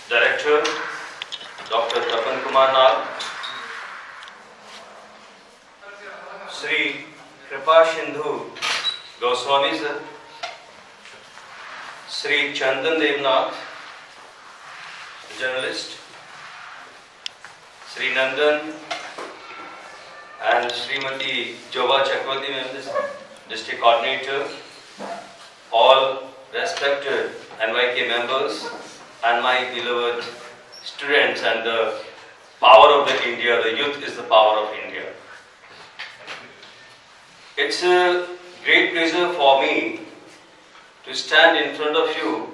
Director, Dr. Tapan Kumar Nag, Sri Kripa Sindhu Goswami sir, Sri Chandan Devnath, journalist, Sri Nandan and Srimati Joba Chakravarti, district coordinator, all respected NYK members and my beloved students and the power of the India, the youth is the power of India. It's a great pleasure for me to stand in front of you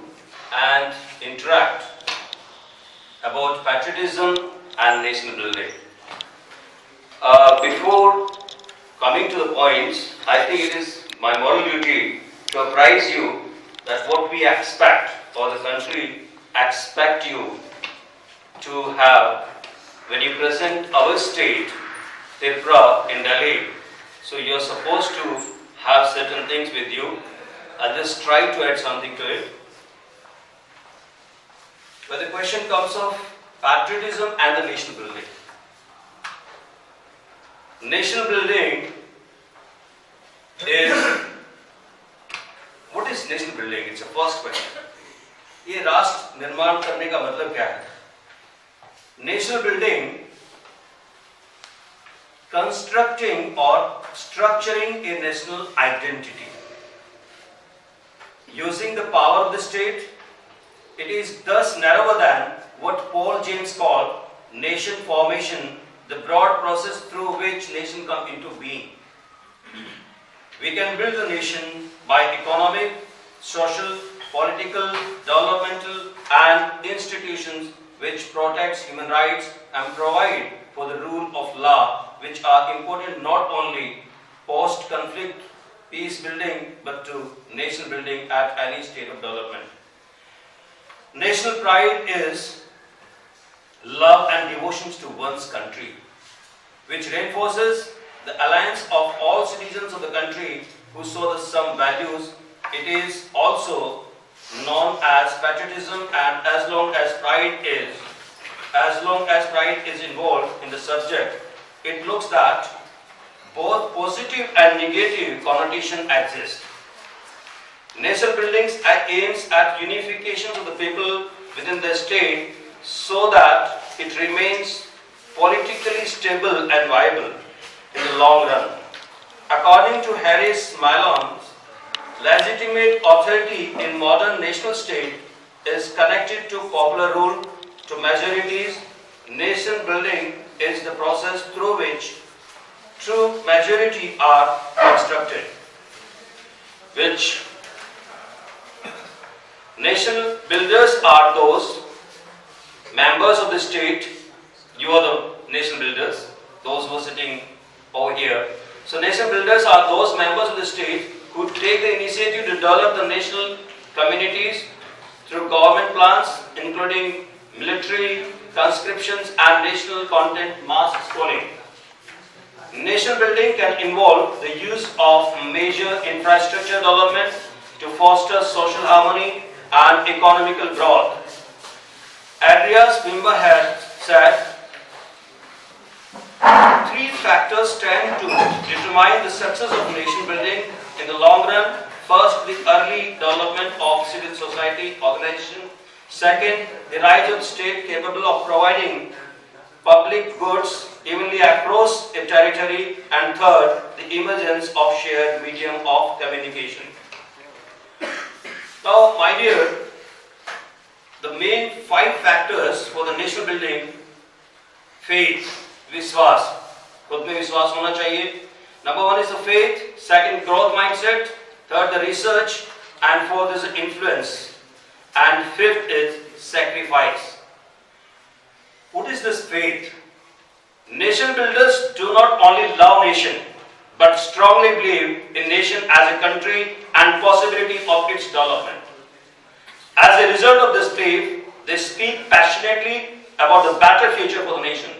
and interact about patriotism and nation building. Before coming to the points, I think it is my moral duty to apprise you that what we expect, or the country expect you to have when you present our state, Tripura in Delhi. So you are supposed to have certain things with you. I'll just try to add something to it. But the question comes of patriotism and the nation building. Nation building is, what is nation building? It's a first question. ये राष्ट्र निर्माण करने का मतलब क्या है? Nation building, constructing or structuring a national identity. Using the power of the state, it is thus narrower than what Paul James called nation formation, the broad process through which nation come into being. We can build a nation by economic, social, political, developmental and institutions which protects human rights and provide for the rule of law, which are important not only post-conflict peace building but to nation building at any state of development. National pride is love and devotions to one's country, which reinforces the alliance of all citizens of the country who show the same values. It is also known as patriotism, and as long as pride is involved in the subject, it looks that both positive and negative connotation exist. Nation building aims at unification of the people within the state so that it remains politically stable and viable in the long run. According to Harris Milon's, legitimate authority in modern national state is connected to popular rule, to majorities. Nation building is the process through which true majority are constructed. Which nation builders are those members of the state. You are the nation builders, those who are sitting over here. So nation builders are those members of the state who take the initiative to develop the national communities through government plans, including military conscriptions and national content mass schooling. Nation building can involve the use of major infrastructure development to foster social harmony and economical growth. Andreas Bimba had said, three factors tend to determine the success of nation building in the long run. First, the early development of civil society organization. Second, the rise of the state capable of providing public goods evenly across a territory. And third, the emergence of shared medium of communication. Now, my dear, the main five factors for the nation building: faith, विश्वास, खुद में विश्वास होना चाहिए. Number one is the faith, second growth mindset, third the research, and fourth is influence, and fifth is sacrifice. What is this faith? Nation builders do not only love nation, but strongly believe in nation as a country and possibility of its development. As a result of this belief, they speak passionately about the better future for the nation.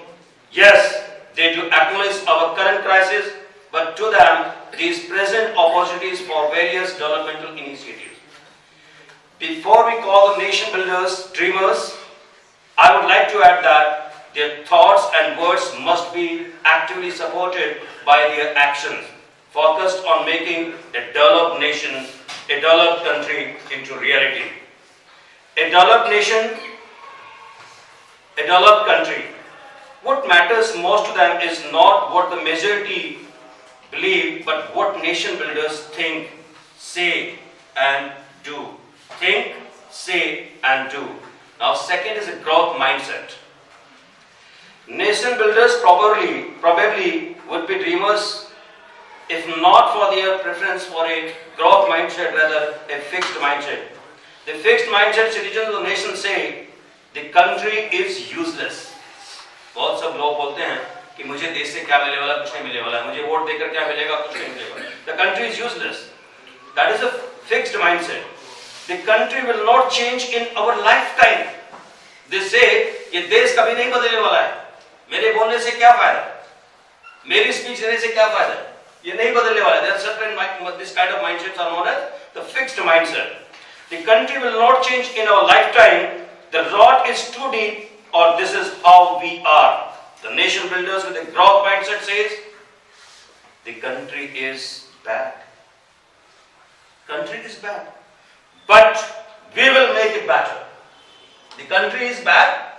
Yes, they do acknowledge our current crisis, but to them, these present opportunities for various developmental initiatives. Before we call the nation builders dreamers, I would like to add that their thoughts and words must be actively supported by their actions, focused on making a developed nation, a developed country into reality. A developed nation, a developed country. What matters most to them is not what the majority believe, but what nation builders think, say, and do. Think, say, and do. Now, second is a growth mindset. Nation builders probably would be dreamers if not for their preference for a growth mindset, rather a fixed mindset. The fixed mindset citizens of the nation say the country is useless. बहुत सब लोग बोलते हैं कि मुझे देश से क्या मिलने वाला, कुछ नहीं मिलने वाला, मुझे वोट देकर क्या मिलेगा, कुछ नहीं मिलेगा. The country is useless. That is a fixed mindset. The country will not change in our lifetime. They say ये देश कभी नहीं बदलने वाला है. मेरे बोलने से क्या फायदा? मेरी स्पीच देने से क्या फायदा? ये नहीं बदलने वाला है. There are certain this kind of mindsets are known as the fixed mindset. The country will not change in our lifetime. The rot is too deep, or this is how we are. The nation builders with a growth mindset says, the country is bad. Country is bad. But we will make it better. The country is bad.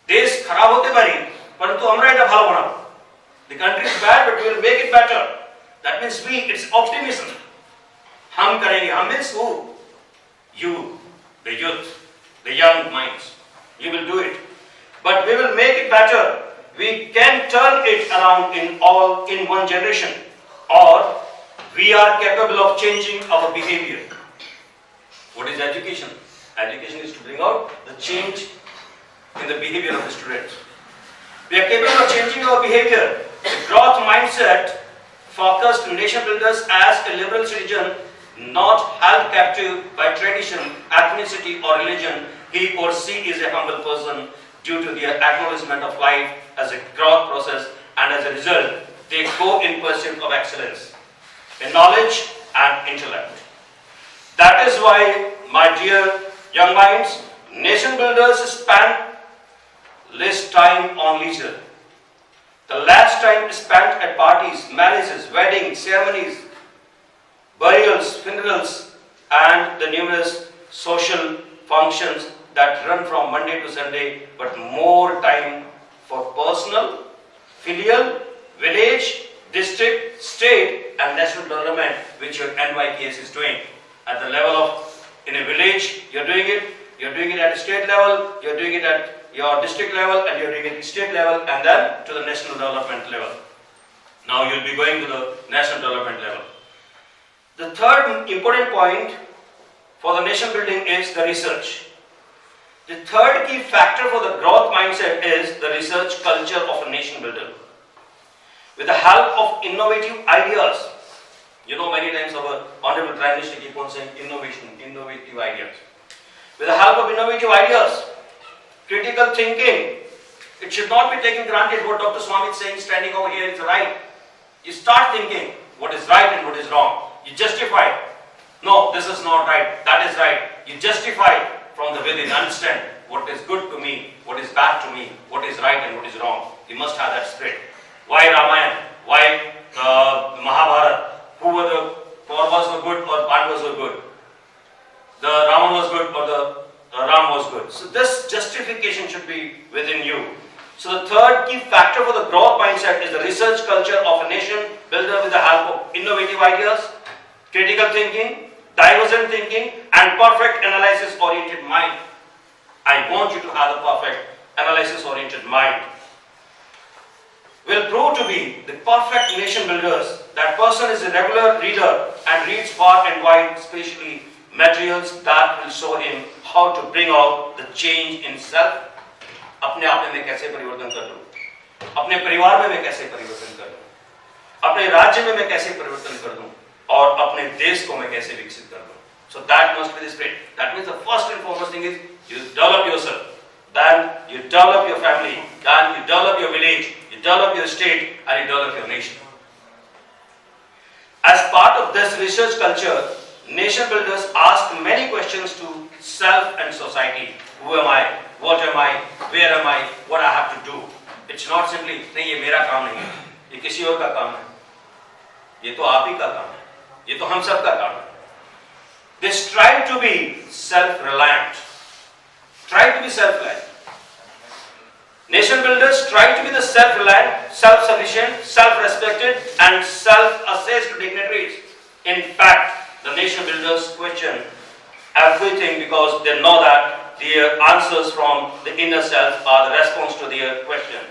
देश खराब होते पारी, परंतु हमरा इटा भालो बनाओ. The country is bad, but we will make it better. That means we, it's optimism. हम करेंगे. हम means who? You, the youth, the young minds. You will do it. But we will make it better. We can turn it around in one generation. Or we are capable of changing our behavior. What is education? Education is to bring out the change in the behavior of the students. We are capable of changing our behavior. The growth mindset focused nation builders as a liberal citizen, not held captive by tradition, ethnicity, or religion. He or she is a humble person due to their acknowledgement of life as a growth process, and as a result, they go in pursuit of excellence in knowledge and intellect. That is why, my dear young minds, nation builders spend less time on leisure. The less time spent at parties, marriages, weddings, ceremonies, burials, funerals, and the numerous social functions that run from Monday to Sunday, but more time for personal, filial, village, district, state, and national development, which your NYKS is doing. At the level of, in a village, you're doing it at a state level, you're doing it at your district level, and you're doing it at state level, and then to the national development level. Now you'll be going to the national development level. The third important point for the nation building is the research. The third key factor for the growth mindset is the research culture of a nation builder. With the help of innovative ideas, you know, many times our Honorable Prime Minister keep on saying innovation, innovative ideas. With the help of innovative ideas, critical thinking, it should not be taken granted what Dr. Swami is saying standing over here is right. You start thinking what is right and what is wrong. You justify. No, this is not right, that is right. You justify from the within, understand what is good to me, what is bad to me, what is right and what is wrong. You must have that spirit. Why Ramayana? Why Mahabharata? Who were the Kauravas were good or Pandavas were good? The Raman was good or the Ram was good. So this justification should be within you. So the third key factor for the growth mindset is the research culture of a nation builder with the help of innovative ideas, critical thinking, divergent thinking, and perfect analysis-oriented mind. I want you to have a perfect analysis-oriented mind. Will prove to be the perfect nation builders. That person is a regular reader and reads far and wide, especially materials that will show him how to bring out the change in self. अपने आप में कैसे परिवर्तन कर दूं, अपने परिवार में मैं कैसे परिवर्तन कर दूं, अपने राज्य में मैं कैसे परिवर्तन कर दूं, और अपने देश को मैं कैसे विकसित कर दूं. So that must be the spirit. That means the first and foremost thing is you develop yourself, then you develop your family, then you develop your village, you develop your state, and you develop your nation. As part of this research culture, nation builders ask many questions to self and society. Who am I? What am I? where am I, what I have to do. It's not simply, नहीं ये मेरा काम नहीं है, ये किसी और का काम है, ये तो आप ही का काम है, ये तो हम सब का काम है. They strive to be self-reliant. Try to be self-reliant. Nation builders try to be the self-reliant, self-sufficient, self-respected and self-assessed dignitaries. In fact, the nation builders question everything because they know that their answers from the inner self are the response to their question.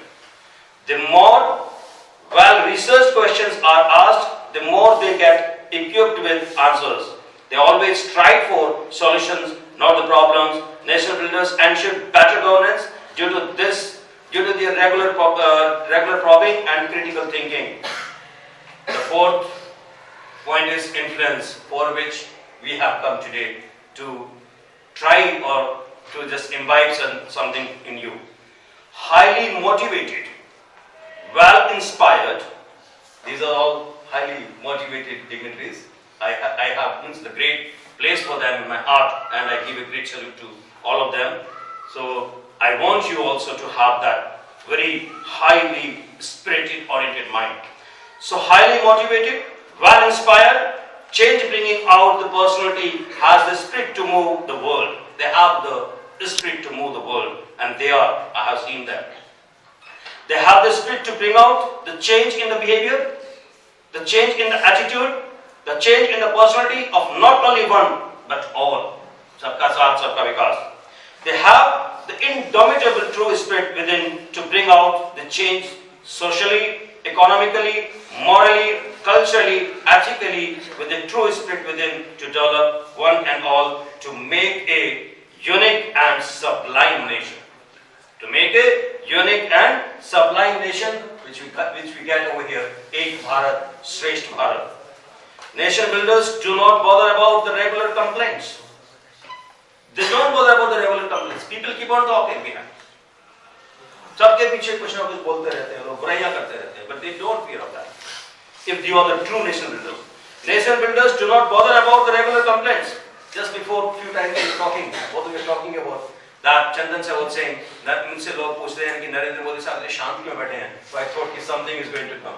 The more well-researched questions are asked, the more they get equipped with answers. They always strive for solutions, not the problems. Nation builders ensure better governance due to their regular probing and critical thinking. The fourth point is influence, for which we have come today to try or to just imbibe something in you. Highly motivated, well inspired, these are all highly motivated dignitaries. I have the great place for them in my heart, and I give a great salute to all of them. So I want you also to have that very highly spirited oriented mind. So highly motivated, well inspired, change bringing out the personality, has the spirit to move the world. They have the spirit to move the world, and they are, I have seen them. They have the spirit to bring out the change in the behavior, the change in the attitude, the change in the personality of not only one, but all. Sabka saath, sabka vikas. They have the indomitable true spirit within to bring out the change socially, economically, morally, culturally, ethically, with the true spirit within to develop one and all to make a unique and sublime nation. To make a unique and sublime nation, which we get over here, Ek Bharat, Shresth Bharat. Nation builders do not bother about the regular complaints. They don't bother about the regular complaints. People keep on talking behind. सबके पीछे कुछ ना कुछ बोलते रहते हैं, लोग बुराइयां करते रहते हैं, but they don't fear of that. If you are the true nation builders, nation builders do not bother about the regular complaints. Just before a few times we were talking, what we were talking about, that Chandan sir was saying that मुझसे लोग पूछ रहे हैं कि नरेंद्र मोदी साहब इतने शांत क्यों बैठे हैं? So I thought कि something is going to come.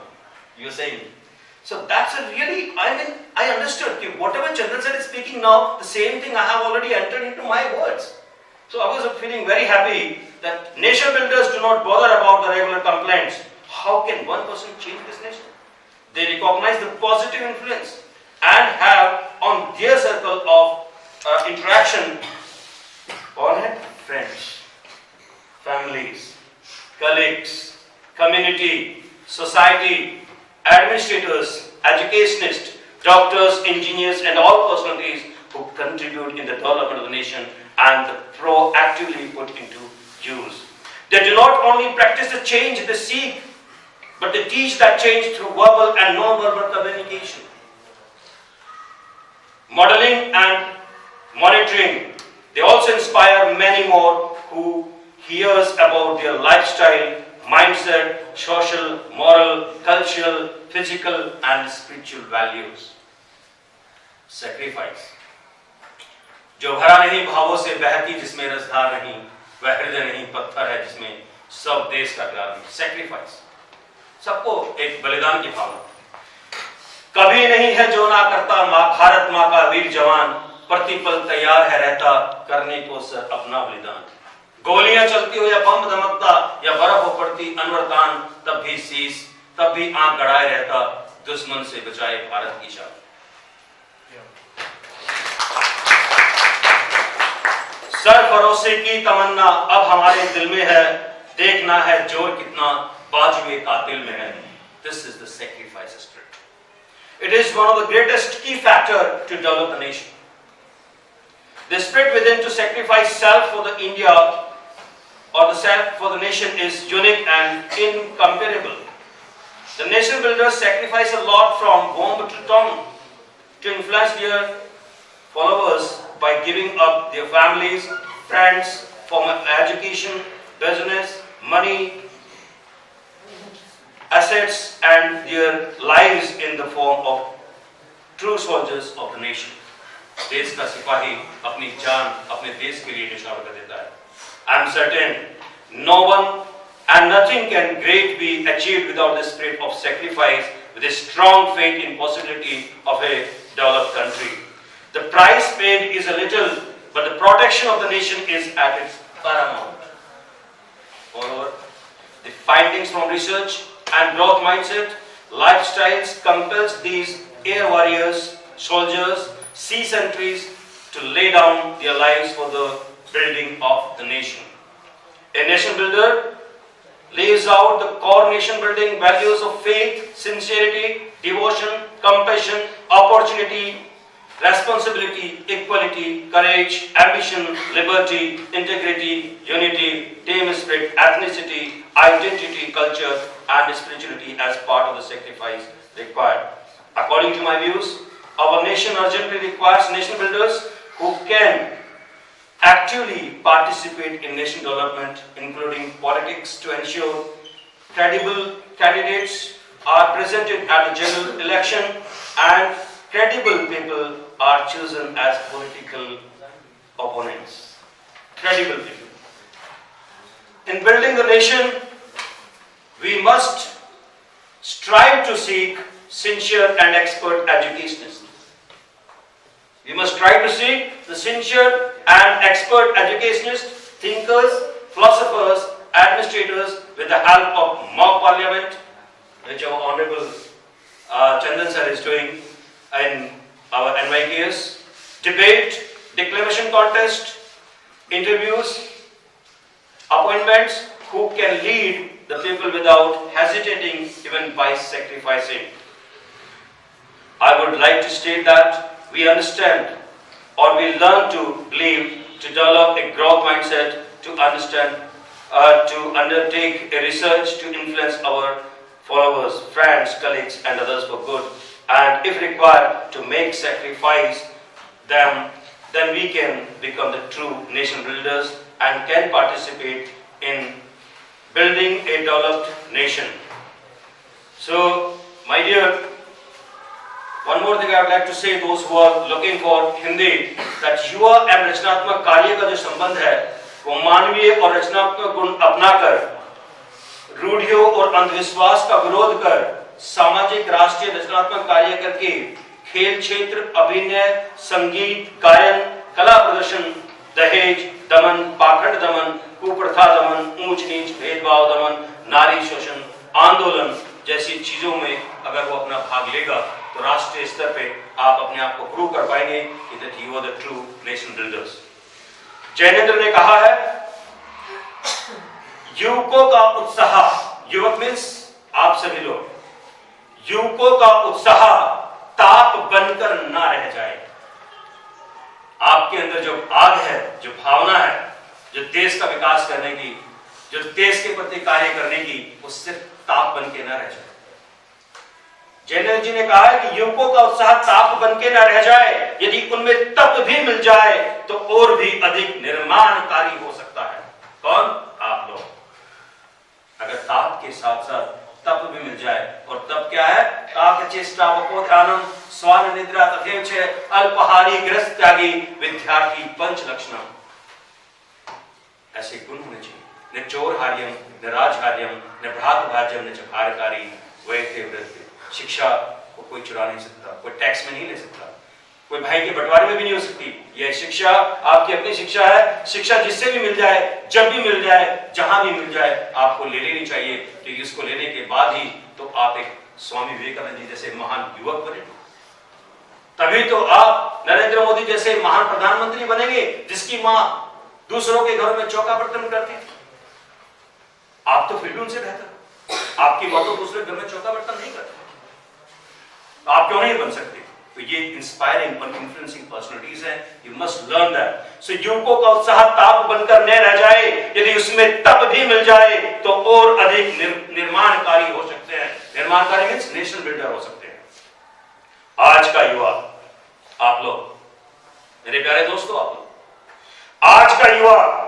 You were saying. So that's a really, I understood that whatever Chandan sir is speaking now, the same thing I have already entered into my words. So I was feeling very happy that nation builders do not bother about the regular complaints. How can one person change this nation? They recognize the positive influence and have on their circle of interaction friends, families, colleagues, community, society, administrators, educationists, doctors, engineers and all personalities who contribute in the development of the nation and proactively put into use. They do not only practice the change they seek, but they teach that change through verbal and non-verbal communication. Modeling and monitoring, they also inspire many more who hears about their lifestyle, mindset, social, moral, cultural, physical and spiritual values. Sacrifice. जो भरा नहीं भावों से बहती जिसमें रसधार नहीं, वह हृदय नहीं पत्थर है जिसमें सब देश का प्यार नहीं. Sacrifice. सबको एक बलिदान की भावना. कभी नहीं है जो ना करता भारत माँ का वीर जवान, प्रतिपल तैयार है रहता करने को सर अपना बलिदान. गोलियां चलती हो या बम धमकता या बर्फ हो पड़ती अनवरतान, तब भी शीश, तब भी आंख गड़ाए रहता दुश्मन से बचाए भारत की शान. सरफरोशी की तमन्ना अब हमारे दिल में है, देखना है जोर कितना बाजुए कातिल में है. This is the sacrifice spirit. It is one of the greatest key factor to develop the nation. The spirit within to sacrifice self for the India or the self for the nation is unique and incomparable. The nation builders sacrifice a lot from womb to tomb to influence their followers by giving up their families, friends, for education, business, money, assets and their lives in the form of true soldiers of the nation. देश का सिपाही अपनी जान अपने देश के लिए निछावर कर देता है. I am certain No one and nothing can great be achieved without the spirit of sacrifice, with a strong faith in possibility of a developed country. The price paid is a little, but the protection of the nation is at its paramount. Moreover, the findings from research and growth mindset, lifestyles compels these air warriors, soldiers, sea sentries to lay down their lives for the building of the nation. A nation builder lays out the core nation building values of faith, sincerity, devotion, compassion, opportunity, responsibility, equality, courage, ambition, liberty, integrity, unity, team spirit, ethnicity, identity, culture, and spirituality as part of the sacrifice required. According to my views, our nation urgently requires nation builders who can actively participate in nation development, including politics, to ensure credible candidates are presented at the general election and credible people are chosen as political opponents. Credible people. In building the nation, we must strive to seek sincere and expert educationists. We must try to seek the sincere and expert educationists, thinkers, philosophers, administrators with the help of mock parliament, which our Honorable Chandan sir is doing in our NYKS, debate, declamation contest, interviews, appointments, who can lead the people without hesitating even by sacrificing. I would like to state that we understand or we learn to believe, to develop a growth mindset, to understand, to undertake a research to influence our followers, friends, colleagues and others for good, and if required to make sacrifice them, then we can become the true nation builders and can participate in building a developed nation. So, my dear, one more thing I would like to say, those who are looking for Hindi, that युवा एवं रचनात्मक कार्य का जो संबंध है, वो मानवीय और रचनात्मक गुण अपनाकर, रूढ़ियों और अंधविश्वास का विरोध कर, सामाजिक राष्ट्रीय रचनात्मक कार्य करके, खेल क्षेत्र, अभिनय, संगीत, गायन, कला प्रदर्शन, दहेज दमन, पाखंड दमन, कुप्रथा दमन, ऊंच नीच, भेदभाव दमन, नारी शोषण, आंदोलन जैसी चीजों में अगर वो अपना भाग लेगा तो राष्ट्रीय स्तर पे आप अपने आप को प्रूव कर पाएंगे कि that you are the true nation builders. Jainendra ने कहा है, युवकों का उत्साह, युवक मीन्स आप सभी लोग, युवकों का उत्साह ताप बनकर ना रह जाए। आपके अंदर जो आग है, जो भावना है, जो देश का विकास करने की, जो देश के प्रति कार्य करने की, वो सिर्फ ताप बन के न रह जाए। जैनेंद्र जी ने कहा है कि युवकों का उत्साह ताप बन के न रह जाए, यदि उनमें तप भी मिल जाए तो और भी अधिक निर्माणकारी हो सकता है। कौन? आप लोग। अगर ताप के साथ साथ तप भी मिल जाए, और तप क्या है? ताप चेष्टा वपोध्यानम स्वान निद्रा तथेव च अल्पहारी ग्रस्त त्यागी विद्यार्थी पंच लक्षणम। ऐसे गुण होने चाहिए। न चोरहार्यम, न राजहार्यम, न भ्रातभाज्यम, न च भारकारी वैथे वृत्ति। शिक्षा को कोई चुरा नहीं सकता, कोई टैक्स में नहीं ले सकता, कोई भाई के बंटवारे में भी नहीं हो सकती। यह शिक्षा आपकी अपनी शिक्षा है। शिक्षा जिससे भी मिल जाए, जब भी मिल जाए, जहां भी मिल जाए, आपको ले लेनी चाहिए, क्योंकि इसको लेने के बाद ही तो आप एक स्वामी विवेकानंद जी जैसे महान युवक बने, तभी तो आप नरेंद्र मोदी जैसे महान प्रधानमंत्री बनेंगे, जिसकी मां दूसरों के घरों में चौका बर्तन करती थी। आप तो फिर भी उनसे बेहतर, आपकी मां तो दूसरे घर में चौका बर्तन नहीं करती, आप क्यों नहीं बन सकते? तो ये इंस्पायरिंग और इन्फ्लुएंसिंग पर्सनालिटीज हैं। You must learn that. So युवकों का उत्साह ताप बनकर न रह जाए, यदि उसमें तप भी मिल जाए तो और अधिक निर्माणकारी हो सकते हैं। निर्माणकारी मींस नेशनल बिल्डर हो सकते हैं। आज का युवा, आप लोग, मेरे प्यारे दोस्तों, आप लोग, आज का युवा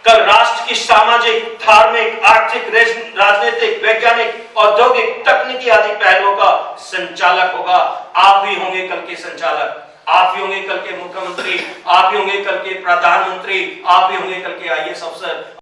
कल राष्ट्र की सामाजिक, धार्मिक, आर्थिक, राजनीतिक, वैज्ञानिक, औद्योगिक, तकनीकी आदि पहलुओं का संचालक होगा। आप भी होंगे कल के संचालक, आप भी होंगे कल के मुख्यमंत्री, आप भी होंगे कल के प्रधानमंत्री, आप भी होंगे कल के आईएएस अफसर।